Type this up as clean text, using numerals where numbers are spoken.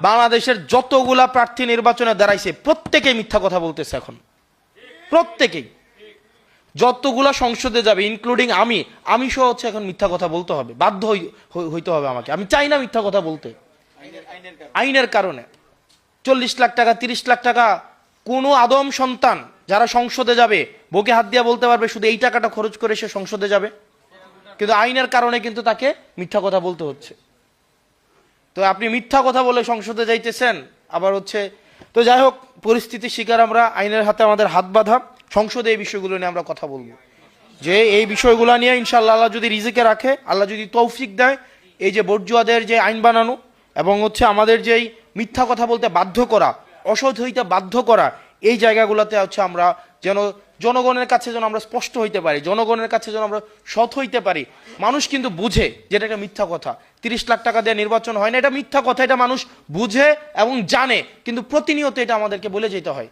বাংলাদেশের যতগুলা প্রার্থী নির্বাচনে দাঁড়াইছে প্রত্যেকেই মিথ্যা কথা বলতেছে এখন, প্রত্যেকেই। যতগুলা সংসদে যাবে ইনক্লুডিং আমি সহ হচ্ছে এখন মিথ্যা কথা বলতে হবে, বাধ্য হইতে হবে আমাকে। আমি চাই না মিথ্যা কথা বলতে, আইনের কারণে। 40 লাখ টাকা 30 লাখ টাকা কোনো আদম সন্তান যারা সংসদে যাবে বুকে হাত দিয়ে বলতে পারবে শুধু এই টাকাটা খরচ করে সে সংসদে যাবে? কিন্তু আইনের কারণে কিন্তু তাকে মিথ্যা কথা বলতে হচ্ছে। তো আপনি মিথ্যা কথা বলে সংসদে যাইতেছেন, আবার হচ্ছে। তো যাই হোক, পরিস্থিতির শিকার আমরা, আইনের হাতে আমাদের হাত বাঁধা। সংসদে এই বিষয়গুলো নিয়ে আমরা কথা বলবো, যে এই বিষয়গুলো নিয়ে ইনশাআল্লাহ আল্লাহ যদি রিজিকে রাখে, আল্লাহ যদি তৌফিক দেয়, এই যে বর্জুয়াদের যে আইন বানানো এবং হচ্ছে আমাদের যেই মিথ্যা কথা বলতে বাধ্য করা, অসৎ হইতে বাধ্য করা, এই জায়গাগুলোতে হচ্ছে আমরা যেন জনগণের কাছে যেন আমরা স্পষ্ট হইতে পারি, জনগণের কাছে যেন আমরা সৎ হইতে পারি। মানুষ কিন্তু বুঝে যেটা একটা মিথ্যা কথা। 30 লাখ টাকা দিয়ে নির্বাচন হয় না, এটা মিথ্যা কথা, এটা মানুষ বুঝে এবং জানে, কিন্তু প্রতিনিয়ত এটা আমাদেরকে বলে যেতে হয়।